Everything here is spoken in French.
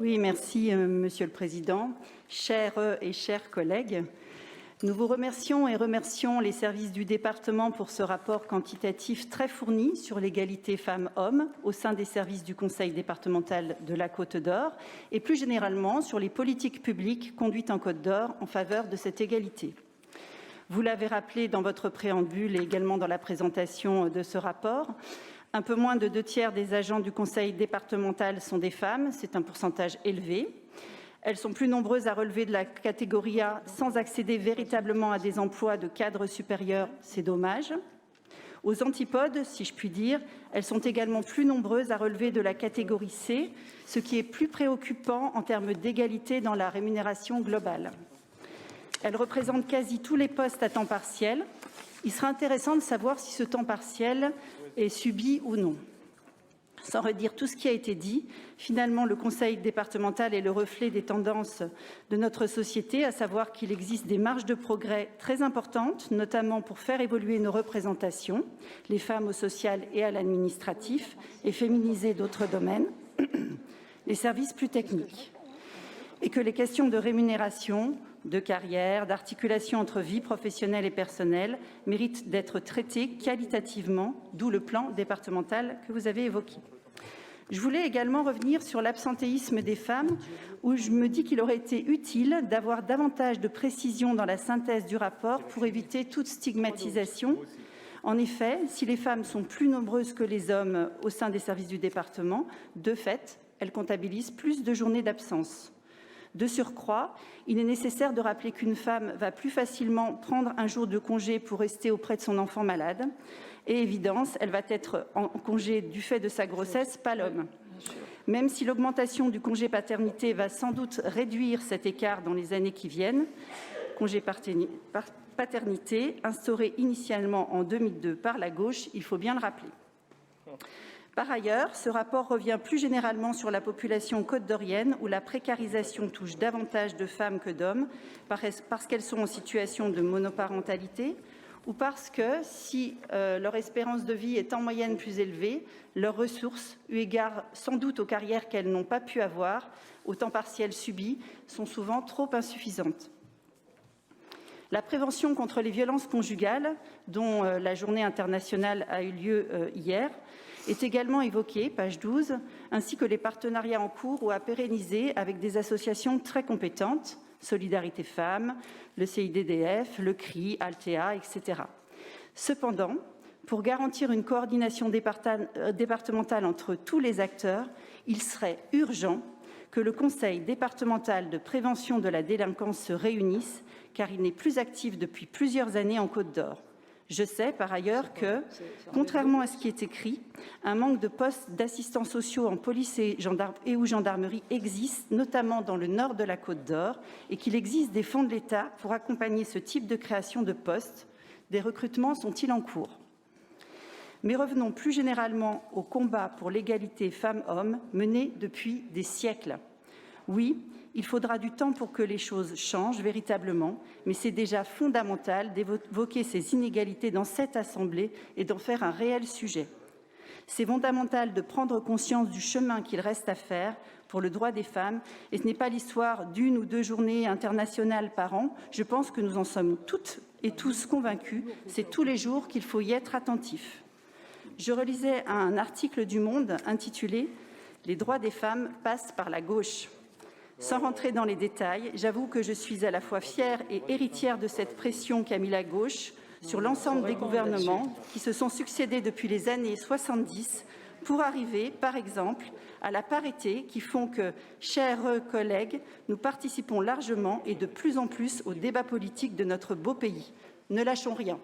Oui, merci, Monsieur le Président. Chers et chers collègues, nous vous remercions et remercions les services du département pour ce rapport quantitatif très fourni sur l'égalité femmes-hommes au sein des services du Conseil départemental de la Côte d'Or et plus généralement sur les politiques publiques conduites en Côte d'Or en faveur de cette égalité. Vous l'avez rappelé dans votre préambule et également dans la présentation de ce rapport, un peu moins de 2/3 des agents du conseil départemental sont des femmes, c'est un pourcentage élevé. Elles sont plus nombreuses à relever de la catégorie A sans accéder véritablement à des emplois de cadre supérieur, c'est dommage. Aux antipodes, si je puis dire, elles sont également plus nombreuses à relever de la catégorie C, ce qui est plus préoccupant en termes d'égalité dans la rémunération globale. Elles représentent quasi tous les postes à temps partiel. Il sera intéressant de savoir si ce temps partiel est subi ou non. Sans redire tout ce qui a été dit, finalement, le conseil départemental est le reflet des tendances de notre société, à savoir qu'il existe des marges de progrès très importantes, notamment pour faire évoluer nos représentations, les femmes au social et à l'administratif, et féminiser d'autres domaines, les services plus techniques. Et que les questions de rémunération, de carrière, d'articulation entre vie professionnelle et personnelle méritent d'être traitées qualitativement, d'où le plan départemental que vous avez évoqué. Je voulais également revenir sur l'absentéisme des femmes, où je me dis qu'il aurait été utile d'avoir davantage de précision dans la synthèse du rapport pour éviter toute stigmatisation. En effet, si les femmes sont plus nombreuses que les hommes au sein des services du département, de fait, elles comptabilisent plus de journées d'absence. De surcroît, il est nécessaire de rappeler qu'une femme va plus facilement prendre un jour de congé pour rester auprès de son enfant malade. Et évidence, elle va être en congé du fait de sa grossesse, pas l'homme. Même si l'augmentation du congé paternité va sans doute réduire cet écart dans les années qui viennent, congé paternité instauré initialement en 2002 par la gauche, il faut bien le rappeler. Par ailleurs, ce rapport revient plus généralement sur la population côte-d'orienne où la précarisation touche davantage de femmes que d'hommes parce qu'elles sont en situation de monoparentalité ou parce que, si leur espérance de vie est en moyenne plus élevée, leurs ressources, eu égard sans doute aux carrières qu'elles n'ont pas pu avoir, au temps partiel subi, sont souvent trop insuffisantes. La prévention contre les violences conjugales, dont la journée internationale a eu lieu hier, est également évoquée, page 12, ainsi que les partenariats en cours ou à pérenniser avec des associations très compétentes, Solidarité Femmes, le CIDDF, le CRI, Altea, etc. Cependant, pour garantir une coordination départementale entre tous les acteurs, il serait urgent que le Conseil départemental de prévention de la délinquance se réunisse, car il n'est plus actif depuis plusieurs années en Côte d'Or. Je sais par ailleurs que, contrairement à ce qui est écrit, un manque de postes d'assistants sociaux en police et ou gendarmerie existe, notamment dans le nord de la Côte d'Or, et qu'il existe des fonds de l'État pour accompagner ce type de création de postes. Des recrutements sont-ils en cours? Mais revenons plus généralement au combat pour l'égalité femmes-hommes mené depuis des siècles. Oui, il faudra du temps pour que les choses changent véritablement, mais c'est déjà fondamental d'évoquer ces inégalités dans cette Assemblée et d'en faire un réel sujet. C'est fondamental de prendre conscience du chemin qu'il reste à faire pour le droit des femmes, et ce n'est pas l'histoire d'1 ou 2 journées internationales par an. Je pense que nous en sommes toutes et tous convaincus, c'est tous les jours qu'il faut y être attentif. Je relisais un article du Monde intitulé « Les droits des femmes passent par la gauche ». Sans rentrer dans les détails, j'avoue que je suis à la fois fière et héritière de cette pression qu'a mis la gauche sur l'ensemble des gouvernements qui se sont succédés depuis les années 70 pour arriver, par exemple, à la parité qui font que, chers collègues, nous participons largement et de plus en plus au débat politique de notre beau pays. Ne lâchons rien.